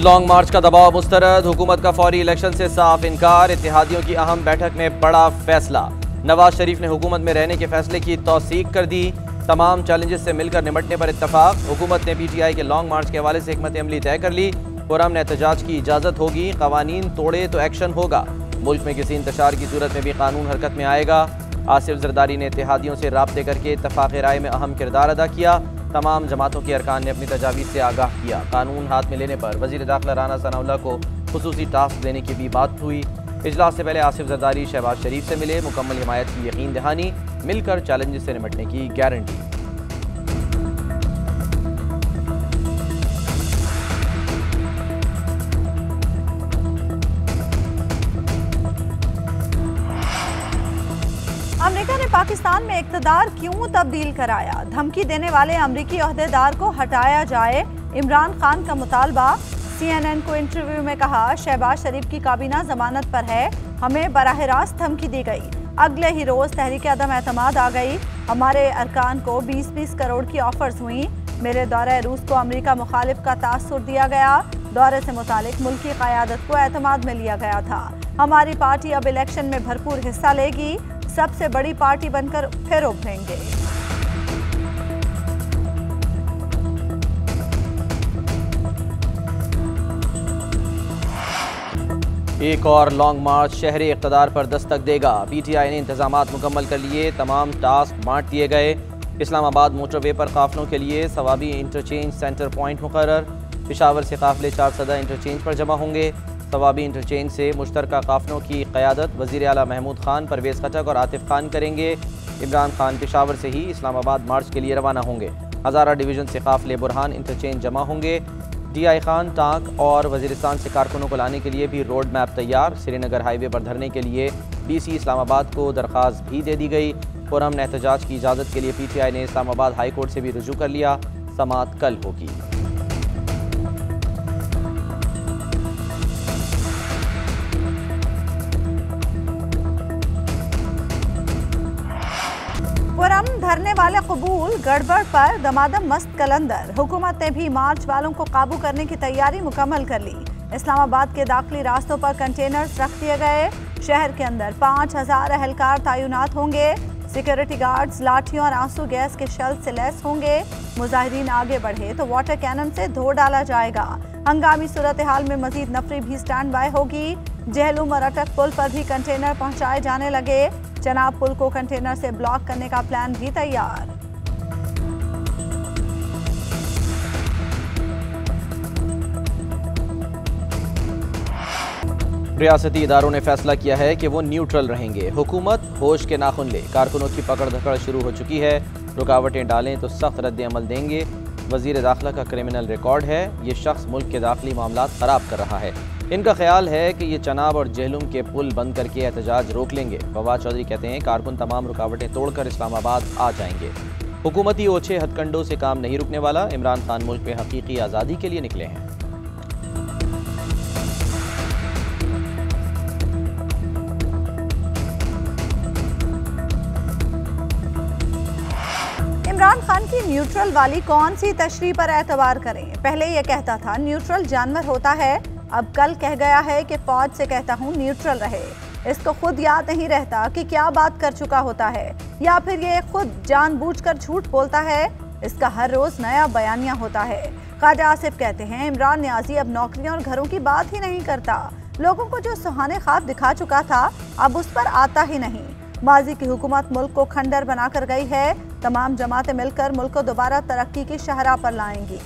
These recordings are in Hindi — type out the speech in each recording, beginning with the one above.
लॉन्ग मार्च का दबाव मुस्तरद, हुकूमत का फौरी इलेक्शन से साफ इनकार। इत्तेहादियों की अहम बैठक में बड़ा फैसला। नवाज शरीफ ने हुकूमत में रहने के फैसले की तौसीक कर दी। तमाम चैलेंजेस से मिलकर निपटने पर इत्तफाक। हुकूमत ने PTI के लॉन्ग मार्च के हवाले से हिकमत अमली तय कर ली। पुरअमन एहतजाज की इजाज़त होगी, कवानीन तोड़े तो एक्शन होगा। मुल्क में किसी इंतशार की सूरत में भी कानून हरकत में आएगा। आसिफ जरदारी ने इत्तेहादियों से राब्ते करके इत्तफाक राय में अहम किरदार अदा किया। तमाम जमातों के अरकान ने अपनी तजावीज़ से आगाह किया। कानून हाथ में लेने पर वज़ीर दाखिला राना सनाउल्लाह को खुसूसी टास्क देने की भी बात हुई। इजलास से पहले आसिफ जरदारी शहबाज शरीफ से मिले। मुकम्मल हिमायत की यकीन दहानी, मिलकर चैलेंजेस से निपटने की गारंटी। अमेरिका ने पाकिस्तान में इक़्तिदार क्यों तब्दील कराया? धमकी देने वाले अमरीकी ओहदेदार को हटाया जाए, इमरान खान का मुतालबा। CNN को इंटरव्यू में कहा, शहबाज शरीफ की काबीना जमानत पर है, हमें बराह रास्त धमकी दी गई। अगले ही रोज तहरीक अदम एतमाद आ गई। हमारे अरकान को 20-20 करोड़ की ऑफर्स हुई। मेरे दौरे रूस को अमरीका मुखालिफ का तासुर दिया गया। दौरे से मुतालिक मुल्की क़यादत को एतमाद में लिया गया था। हमारी पार्टी अब इलेक्शन में भरपूर हिस्सा लेगी, सबसे बड़ी पार्टी बनकर फिर उभरेंगे। एक और लॉन्ग मार्च शहरी इक़्तिदार पर दस्तक देगा। PTI ने इंतजामात मुकम्मल कर लिए, तमाम टास्क बांट दिए गए। इस्लामाबाद मोटरवे पर काफिलों के लिए सवाबी इंटरचेंज सेंटर पॉइंट मुकर्रर। पेशावर से काफिले 4 सदा इंटरचेंज पर जमा होंगे। सवाबी इंटरचेंज से मुश्तरका काफिलों की क़यादत वज़ीर आला महमूद खान, परवेज़ खटक और आतिफ खान करेंगे। इमरान खान पेशावर से ही इस्लामाबाद मार्च के लिए रवाना होंगे। हज़ारा डिवीज़न से काफिले बुरहान इंटरचेंज जमा होंगे। DI खान, टांक और वज़ीरिस्तान से कारकुनों को लाने के लिए भी रोड मैप तैयार। श्रीनगर हाईवे पर धरने के लिए DC इस्लामाबाद को दरख्वास्त भी दे दी गई। पुरअमन एहतजाज की इजाज़त के लिए PTI ने इस्लामाबाद हाई कोर्ट से भी रुजू कर लिया। समाअत कल होगी। पुरअमन धरने वाले कबूल, गड़बड़ पर दमादम मस्त कलंदर। हुकूमत ने भी मार्च वालों को काबू करने की तैयारी मुकम्मल कर ली। इस्लामाबाद के दाखिली रास्तों पर कंटेनर्स रख दिए गए। शहर के अंदर 5000 अहलकार तैनात होंगे। सिक्योरिटी गार्ड्स लाठियों और आंसू गैस के शेल से लैस होंगे। मुजाहिरीन आगे बढ़े तो वाटर कैनन से धो डाला जाएगा। हंगामी सूरत हाल में मजीद नफरी भी स्टैंड बाय होगी। जहलुम और अटक पुल पर भी कंटेनर पहुंचाए जाने लगे। चनाब पुल को कंटेनर से ब्लॉक करने का प्लान भी तैयार। रियासती इदारों ने फैसला किया है कि वो न्यूट्रल रहेंगे। हुकूमत होश के नाखुन ले, कारकुनों की पकड़ धकड़ शुरू हो चुकी है। रुकावटें डालें तो सख्त रद्द अमल देंगे। वज़ीर दाखिला का क्रिमिनल रिकॉर्ड है। ये शख्स मुल्क के दाखिली मामलात ख़राब कर रहा है। इनका ख्याल है कि ये चनाब और जहलुम के पुल बंद करके एहतजाज रोक लेंगे। फवाद चौधरी कहते हैं, कारकुन तमाम रुकावटें तोड़कर इस्लामाबाद आ जाएंगे। हुकूमती ओछे हथकंडों से काम नहीं रुकने वाला। इमरान खान मुल्क में हकीकी आज़ादी के लिए निकले हैं। इमरान खान की न्यूट्रल वाली कौन सी तशरीह पर एतबार करें? पहले यह कहता था न्यूट्रल जानवर होता है, अब कल कह गया है कि फौज से कहता हूँ न्यूट्रल रहे। इसको खुद याद नहीं रहता कि क्या बात कर चुका होता है, या फिर ये खुद जानबूझकर झूठ बोलता है। इसका हर रोज नया बयानिया होता है। ख्वाजा आसिफ कहते हैं, इमरान नियाजी अब नौकरियों और घरों की बात ही नहीं करता। लोगों को जो सुहाने ख्वाब दिखा चुका था अब उस पर आता ही नहीं। माजी की हुकूमत मुल्क को खंडर बनाकर गई है। तमाम जमातें मिलकर मुल्क को दोबारा तरक्की की शहरा पर लाएंगी।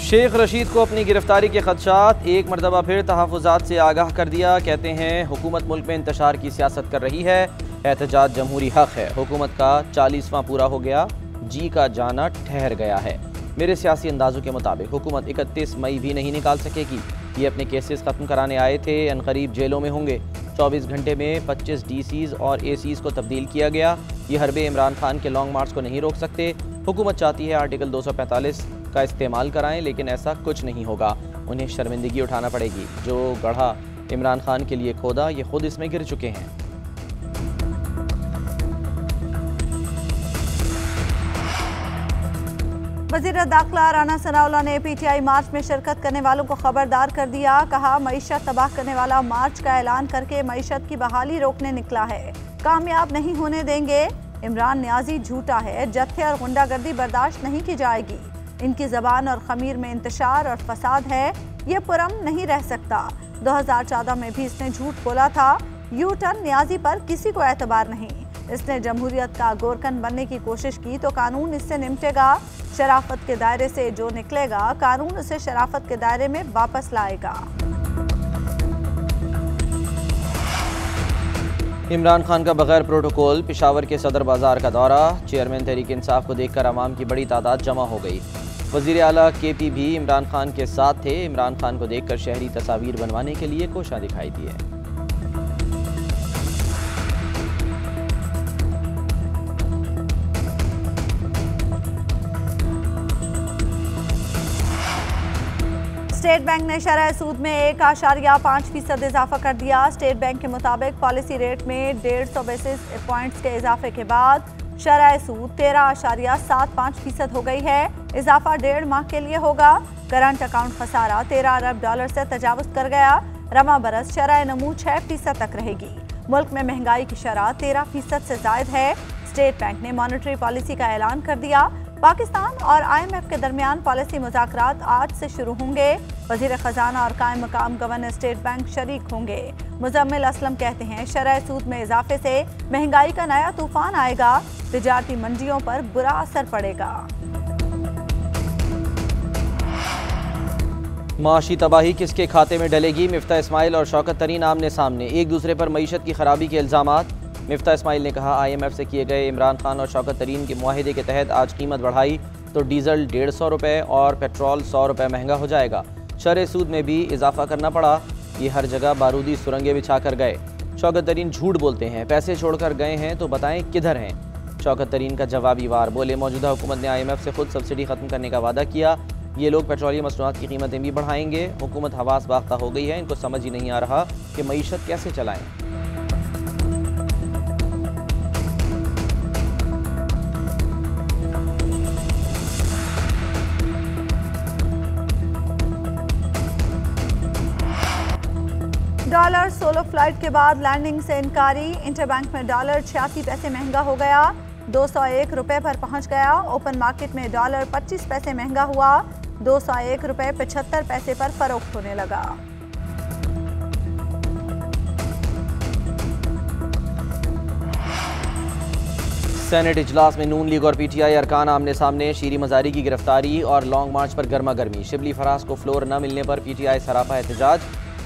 शेख रशीद को अपनी गिरफ्तारी के खदशात, एक मरतबा फिर तहफ़्फ़ुज़ात से आगाह कर दिया। कहते हैं, हुकूमत मुल्क में इंतशार की सियासत कर रही है। एहतजाज जमहूरी हक है। हुकूमत का 40वां पूरा हो गया, जी का जाना ठहर गया है। मेरे सियासी अंदाज़ों के मुताबिक हुकूमत 31 मई भी नहीं निकाल सकेगी। ये अपने केसेस ख़त्म कराने आए थे, अनकरीब जेलों में होंगे। 24 घंटे में 25 DCs और ACs को तब्दील किया गया। ये हरबे इमरान खान के लॉन्ग मार्च को नहीं रोक सकते। हुकूमत चाहती है आर्टिकल 245 का इस्तेमाल कराएं, लेकिन ऐसा कुछ नहीं होगा। उन्हें शर्मिंदगी उठाना पड़ेगी। जो गढ़ा इमरान खान के लिए खोदा, ये खुद इसमें गिर चुके हैं। वज़ीर दाखिला राना सनाउल्लाह ने PTI मार्च में शिरकत करने वालों को खबरदार कर दिया। कहा, मईशत तबाह करने वाला मार्च का ऐलान करके मईशत की बहाली रोकने निकला है, कामयाब नहीं होने देंगे। इमरान नियाजी झूठा है, जत्थे और गुंडागर्दी बर्दाश्त नहीं की जाएगी। इनकी जबान और खमीर में इंतशार और फसाद है, ये पुरअमन नहीं रह सकता। 2014 में भी इसने झूठ बोला था। यू टर्न नियाजी पर किसी को एतबार नहीं। इसने जमहूरियत का गोरकन बनने की कोशिश की तो कानून इससे निपटेगा। शराफत के दायरे से जो निकलेगा, कानून उसे शराफत के दायरे में वापस लाएगा। इमरान खान का बगैर प्रोटोकॉल पेशावर के सदर बाजार का दौरा। चेयरमैन तहरीक इंसाफ को देखकर अवाम की बड़ी तादाद जमा हो गई। वज़ीर आला KP भी इमरान खान के साथ थे। इमरान खान को देखकर शहरी तस्वीर बनवाने के लिए कोशिश दिखाई दी है। स्टेट बैंक ने शरह सूद में 1.5% इजाफा कर दिया। स्टेट बैंक के मुताबिक पॉलिसी रेट में 150 बेसिस पॉइंट्स के इजाफे के बाद शरह सूद 13.75% हो गई है। इजाफा 1.5 माह के लिए होगा। करंट अकाउंट खसारा $13 अरब से तजावुज कर गया। रमा बरस शरह नमू 6% तक रहेगी। मुल्क में महंगाई की शरह 13% से जायद है। स्टेट बैंक ने मॉनेटरी पॉलिसी का ऐलान कर दिया। पाकिस्तान और IMF के दरमियान पॉलिसी मुज़ाकरात आज से शुरू होंगे। वज़ीर ख़जाना और कायम मकाम गवर्नर स्टेट बैंक शरीक होंगे। मुज़म्मिल असलम कहते हैं, शरह सूद में इजाफे से महंगाई का नया तूफान आएगा, तिजारती मंडियों पर बुरा असर पड़ेगा। माशी तबाही किसके खाते में डलेगी? मिफ्ता इस्माइल और शौकत तरीन आमने सामने, एक दूसरे पर मईशत की खराबी के इल्ज़ामात। मिफ्ता इस्माइल ने कहा, IMF से किए गए इमरान खान और शौकत तरीन के मुआहिदे के तहत आज कीमत बढ़ाई तो डीजल 150 रुपये और पेट्रोल 100 रुपये महंगा हो जाएगा। शरह सूद में भी इजाफा करना पड़ा। ये हर जगह बारूदी सुरंगें बिछा कर गए। शौकत तरीन झूठ बोलते हैं, पैसे छोड़कर गए हैं तो बताएं किधर हैं। शौकत तरीन का जवाबी वार, बोले मौजूदा हुकूमत ने IMF से खुद सब्सिडी ख़त्म करने का वादा किया। ये लोग पेट्रोलियम मसनूआत की कीमतें भी बढ़ाएंगे। हुकूमत हवास बाख्ता हो गई है, इनको समझ ही नहीं आ रहा कि मईशत कैसे चलाएं। डॉलर सोलो फ्लाइट के बाद लैंडिंग से इनकारी। इंटरबैंक में डॉलर 86 पैसे महंगा हो गया, 201 रुपये पर पहुंच गया। ओपन मार्केट में डॉलर 25 पैसे महंगा हुआ, 201 रुपये 75 पैसे पर फरोख्त होने लगा। सेनेट इजलास में नून लीग और PTI अरकान आमने सामने। शीरी मजारी की गिरफ्तारी और लॉन्ग मार्च पर गर्मा गर्मी। शिबली फराज को फ्लोर न मिलने पर PTI सरापा एहतजाज।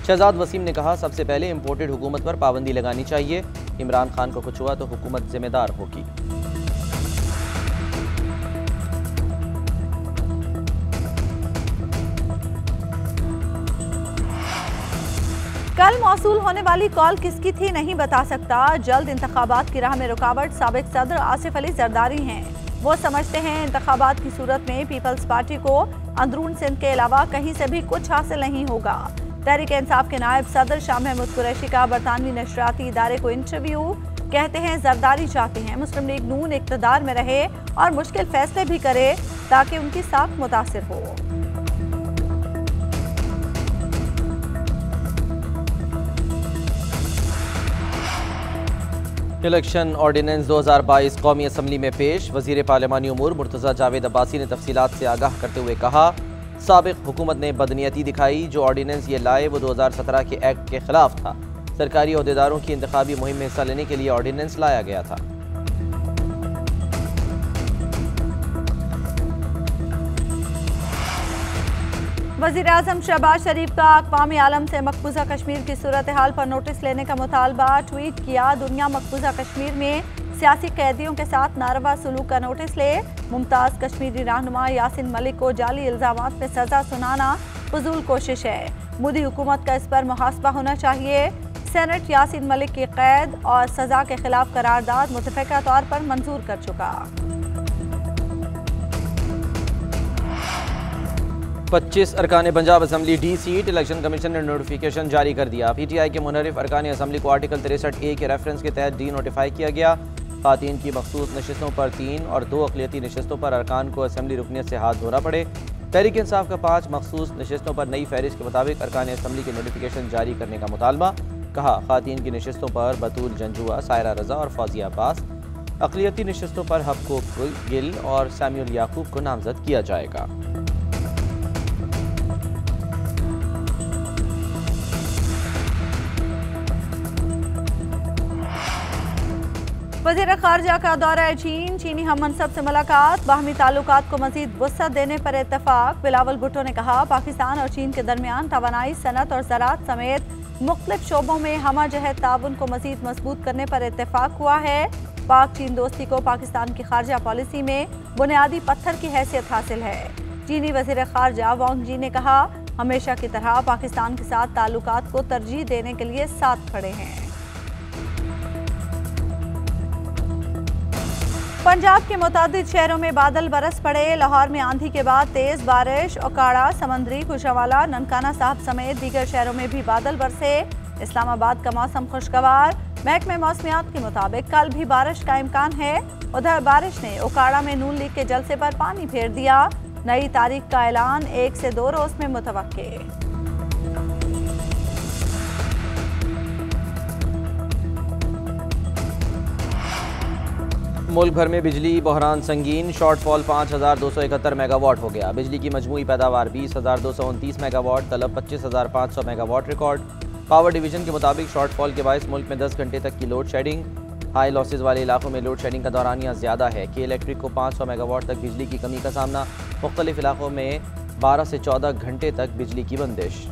शहजाद वसीम ने कहा, सबसे पहले इम्पोर्टेड हुकूमत पर पाबंदी लगानी चाहिए। इमरान खान को कुछ हुआ तो हुकूमत जिम्मेदार होगी। कल मौसूल होने वाली कॉल किसकी थी नहीं बता सकता। जल्द इंतखाबात की राह में रुकावट साबिक सदर आसिफ अली जरदारी हैं। वो समझते हैं इंतखाबात की सूरत में पीपल्स पार्टी को अंदरून सिंध के अलावा कहीं से भी कुछ हासिल नहीं होगा। तहरीक इंसाफ के नायब सदर शाह महमूद कुरैशी का बरतानवी नशरियाती इदारे को इंटरव्यू। कहते हैं, जरदारी चाहते हैं मुस्लिम लीग नून इक़्तिदार में रहे और मुश्किल फैसले भी करे ताकि उनकी साख मुतासिर हो। इलेक्शन ऑर्डिनेंस 2022 कौमी असम्बली में पेश। वजीर पार्लिमानी उमूर मुर्तज़ा जावेद अब्बासी ने तफसीलात से आगाह करते हुए कहा, साबिक हुकूमत ने बदनीयती दिखाई। जो ऑर्डिनेंस ये लाए वो 2017 के एक्ट के खिलाफ था। सरकारी अहदेदारों की इंतखाबी मुहिम में हिस्सा लेने के लिए ऑर्डिनेंस लाया गया था। वज़ीर आज़म शहबाज शरीफ का अक़वाम आलम से मकबूजा कश्मीर की सूरत हाल पर नोटिस लेने का मुतालबा। ट्वीट किया, दुनिया मकबूजा कश्मीर में सियासी कैदियों के साथ नारवा सलूक का नोटिस ले। मुमताज़ कश्मीरी रहनुमा यासिन मलिक को जाली इल्ज़ामात में सज़ा सुनाना फजूल कोशिश है। मोदी हुकूमत का इस पर मुहासबा होना चाहिए। सेनेट यासिन मलिक की कैद और सज़ा के खिलाफ करारदाद मुतफ़क़ा तौर पर मंजूर कर चुका। 25 अरकान Punjab assembly D seat. Election commission ने नोटिफिकेशन जारी कर दिया। PTI के मुनरिफ अरकान असम्बली को आर्टिकल 63A के रेफरेंस के तहत डी नोटिफाई किया गया। खातीन की मखसूस नशस्तों पर 3 और 2 अक़लियती नशस्तों पर अरकान को असम्बली रुकनियत से हाथ धोना पड़े। तहरीक इंसाफ का 5 मखसूस नशस्तों पर नई फहरिस्त के मुताबिक अरकान असम्बली के नोटिफिकेशन जारी करने का मुतालबा। कहा, खातीन की नशस्तों पर बतूल जंजुआ, सायरा रजा और फौजिया अब्बास, अक़लियती नशस्तों पर हब्को गिल और साम्युल याकूब को नामजद किया जाएगा। वज़ीर ख़ारजा का दौरा चीन, चीनी हम मनसब से मुलाकात, बाहमी ताल्लुकात को मज़ीद वुसअत देने पर इत्तफ़ाक़। बिलावल भुट्टो ने कहा, पाकिस्तान और चीन के दरमियान तवानाई, सनत और ज़राअत समेत मुख्तलिफ शोबों में हमा जहत ताउन को मज़ीद मजबूत करने पर इत्तफ़ाक़ हुआ है। पाक चीन दोस्ती को पाकिस्तान की खारजा पॉलिसी में बुनियादी पत्थर की हैसियत हासिल है। चीनी वज़ीर ख़ारजा वांग जी ने कहा, हमेशा की तरह पाकिस्तान के साथ ताल्लुकात को तरजीह देने के लिए साथ खड़े हैं। पंजाब के मुतादिद शहरों में बादल बरस पड़े। लाहौर में आंधी के बाद तेज बारिश। ओकाड़ा, समंदरी, कुशावाला, ननकाना साहब समेत दीगर शहरों में भी बादल बरसे। इस्लामाबाद का मौसम खुशगवार। महकमे मौसमियात के मुताबिक कल भी बारिश का इम्कान है। उधर बारिश ने ओकाड़ा में नून लीग के जलसे पर पानी फेर दिया। नई तारीख का ऐलान 1 से 2 रोज में मुतवक्के। मुल्क भर में बिजली बहरान संगीन। शॉर्टफॉल 5271 मेगावाट हो गया। बिजली की मजमूई पैदावार 20,229 मेगावाट, तलब 25,500 मेगावाट रिकॉर्ड। पावर डिवीजन के मुताबिक शॉर्टफॉल के बायस मुल्क में 10 घंटे तक की लोड शेडिंग। हाई लॉसेज वाले इलाकों में लोड शेडिंग का दौरानिया ज़्यादा है। के इलेक्ट्रिक को 500 मेगावाट तक बिजली की कमी का सामना। मुख्तलिफ इलाकों में 12 से 14 घंटे तक बिजली की बंदिश।